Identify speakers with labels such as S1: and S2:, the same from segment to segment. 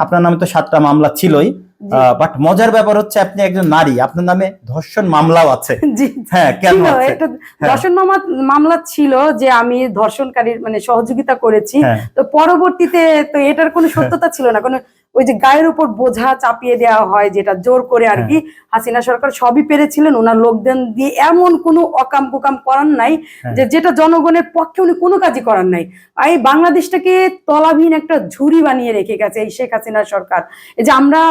S1: আপনার নামে তো 7টা মামলা ছিলই, বাট মজার ব্যাপার হচ্ছে আপনি একজন নারী, আপনার নামে ধর্ষণ মামলাও আছে। হ্যাঁ, কেন আছে?
S2: একটা ধর্ষণ মামলা ছিল যে আমি ধর্ষণকারীর মানে সহযোগিতা করেছি। তো পরবর্তীতে তো এটার কোনো সত্যতা ছিল না, কোনো ওই যে গায়ের উপর বোঝা চাপিয়ে দেওয়া হয় যেটা জোর করে আর কি। হাসিনা সরকার সবই পেরেছিলেন, ওনার লোকজন দিয়ে এমন কোনো অকাম কুকাম করার নাই যে যেটা জনগণের পক্ষে উনি কোনো কাজই করার নাই। এই বাংলাদেশটাকে তলাবিহীন একটা ঝুড়ি বানিয়ে রেখে গেছে এই শেখ হাসিনা সরকার। এই যে আমরা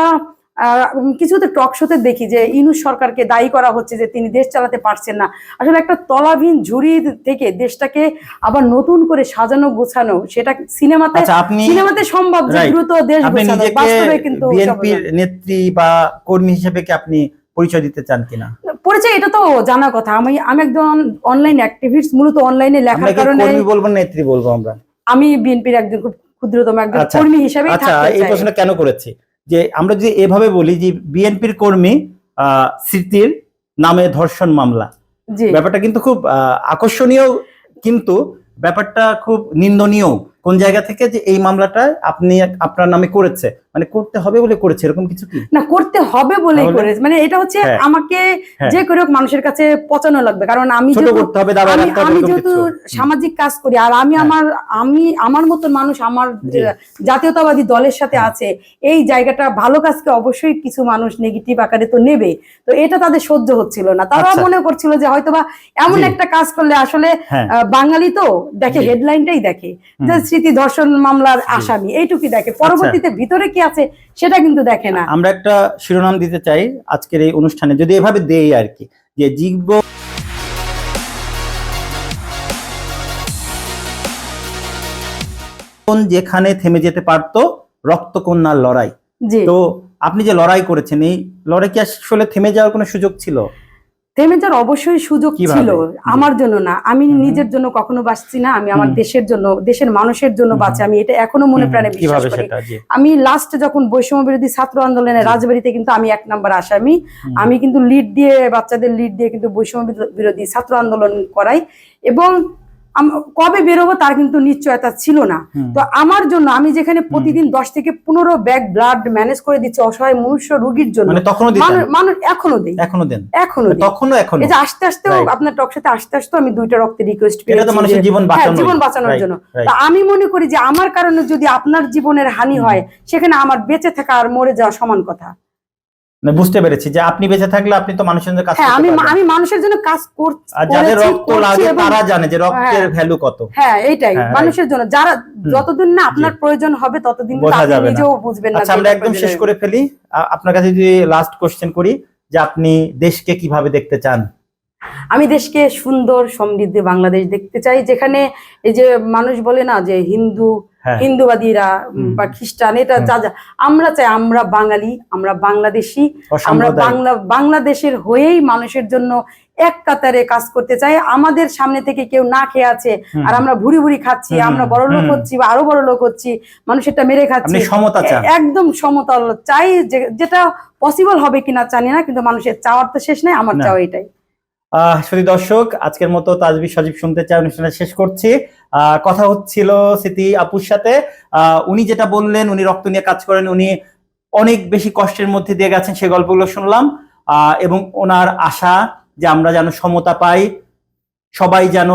S2: কিছুতে টক শোতে দেখি যে ইউনূস সরকারকে দায়ী করা হচ্ছে যে তিনি দেশ চালাতে পারছেন না। আসলে একটা তলাবিহীন ঝুড়ি থেকে দেশটাকে আবার নতুন করে সাজানো গোছানো, সেটা সিনেমাতে সম্ভব যে দ্রুত দেশ গোছানো, বাস্তবে কিন্তু
S1: বিএনপির নেত্রী বা কর্মী হিসেবে কি আপনি পরিচয় দিতে চান কিনা?
S2: পরিচয় এটা তো জানা কথা, আমি একজন অনলাইন অ্যাক্টিভিস্ট, মূলত অনলাইনে লেখার কারণে।
S1: কর্মী বলবো নেত্রী বলবো আমরা?
S2: আমি বিএনপির একজন খুব ক্ষুদ্রতম একজন কর্মী হিসেবে।
S1: আচ্ছা, এই প্রশ্ন কেন করেছি যে আমরা যদি এভাবে বলি যে বিএনপির কর্মী স্মৃতির নামে ধর্ষণ মামলা, ব্যাপারটা কিন্তু খুব আকর্ষণীয়, কিন্তু ব্যাপারটা খুব নিন্দনীয়। কোন জায়গা থেকে যে এই মামলাটা আপনি আপনার নামে করেছে, মানে করতে হবে বলে করেছে এরকম কিছু কি
S2: না? করতে হবে বলেই করেছে, মানে এটা হচ্ছে আমাকে যে করে হোক মানুষের কাছে পচানো লাগবে, কারণ আমি যেহেতু সামাজিক কাজ করি আর আমি আমার মতন মানুষ আমার জাতীয়তাবাদী দলের সাথে আছে, এই জায়গাটা ভালো কাজকে অবশ্যই কিছু মানুষ নেগেটিভ আকারে তো নেবে। তো এটা তাদের সহ্য হচ্ছিল না, তারা মনে করছিল যে হয়তোবা এমন একটা কাজ করলে, আসলে বাঙালি তো দেখে হেডলাইনটাই দেখে যে স্মৃতি ধর্ষণ মামলার আসামি, এইটুকুই দেখে, পরবর্তীতে ভিতরে কি আছে সেটা কিন্তু দেখে না।
S1: আমরা একটা শিরোনাম দিতে চাই আজকের এই অনুষ্ঠানে, যদি এভাবে দেই আর কি, যে যেখানে থেমে যেতে পারতো রক্তকন্যার লড়াই। তো আপনি যে লড়াই করেছেন, এই লড়াই কি আসলে থেমে যাওয়ার কোনো সুযোগ ছিল?
S2: থেমে যাওয়ার অবশ্যই সুযোগ ছিল, আমার জন্য না। আমি নিজের জন্য কখনো বাঁচছি না, আমি আমার দেশের জন্য, দেশের মানুষের জন্য বাঁচি, আমি এটা এখনো মনে প্রাণে বিশ্বাস করি। আমি লাস্ট যখন বৈষম্য বিরোধী ছাত্র আন্দোলনে রাজবাড়িতে কিন্তু আমি 1 নম্বর আসামি, আমি কিন্তু লিড দিয়ে, বাচ্চাদের লিড দিয়ে কিন্তু বৈষম্য বিরোধী ছাত্র আন্দোলন করাই, এবং কবে বেরোবো তার কিন্তু নিশ্চয়তা ছিল না। তো আমার জন্য আমি যেখানে প্রতিদিন 10 থেকে 15 ব্যাগ ব্লাড ম্যানেজ করে দিচ্ছি অসহায় মনুষ্য রোগীর জন্য, মানুষ এখনো দেই, এই যে আস্তে আস্তে আপনার টক সাথে আস্তে আস্তে আমি 2টা রক্তের রিকোয়েস্ট পেয়েছি জীবন বাঁচানোর জন্য। তা আমি মনে করি যে আমার কারণে যদি আপনার জীবনের হানি হয়, সেখানে আমার বেঁচে থাকা আর মরে যাওয়া সমান কথা।
S1: বুঝতে পেরেছি যে আপনি বেঁচে থাকলে আপনি তো মানুষের জন্য কাজ করতে পারবেন।
S2: আমি মানুষের জন্য কাজ করছি,
S1: আর যাদের রক্ত লাগে তারা জানে যে রক্তের ভ্যালু কত।
S2: হ্যাঁ, এইটাই মানুষের জন্য, যারা যতদিন না আপনার প্রয়োজন হবে ততদিন আপনি নিজেও বুঝবেন না।
S1: আচ্ছা, আমরা একদম শেষ করে ফেলি, আপনার কাছে যদি লাস্ট কোশ্চেন করি যে আপনি দেশকে কিভাবে দেখতে চান?
S2: আমি দেশকে সুন্দর সমৃদ্ধ বাংলাদেশ দেখতে চাই, যেখানে এই যে মানুষ বলে না যে হিন্দুবাদীরা বা খ্রিস্টান, এটা যা আমরা চাই, আমরা বাঙালি, আমরা বাংলাদেশি, আমরা বাংলাদেশের হয়েই মানুষের জন্য এক কাতারে কাজ করতে চাই। আমাদের সামনে থেকে কেউ না খেয়ে আছে আর আমরা ভুড়ি ভুড়ি খাচ্ছি, আমরা বড় লোক হচ্ছি বা আরো বড় লোক হচ্ছি, মানুষেরটা মেরে খাচ্ছি, একদম সমতল চাই। যেটা পসিবল হবে কিনা জানি না, কিন্তু মানুষের চাওয়ার তো শেষ নাই, আমার চাওয়া এটাই।
S1: শুধু দর্শক, আজকের মতো তাজবীর সজীব শুনতে চাই অনুষ্ঠানটা শেষ করছি। কথা হচ্ছিল স্মৃতি আপুর সাথে। উনি যেটা বললেন, উনি রক্ত নিয়ে কাজ করেন, উনি অনেক বেশি কষ্টের মধ্যে দিয়ে গেছেন, সেই গল্পগুলো শুনলাম। এবং ওনার আশা যে আমরা যেন সমতা পাই, সবাই যেন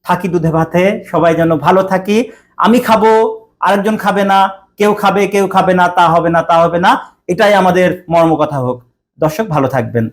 S1: থাকি দুধে ভাতে, সবাই যেন ভালো থাকি। আমি খাবো, আরেকজন খাবে না, কেউ খাবে কেউ খাবে না, তা হবে না, তা হবে না, এটাই আমাদের মর্ম কথা হোক। দর্শক ভালো থাকবেন।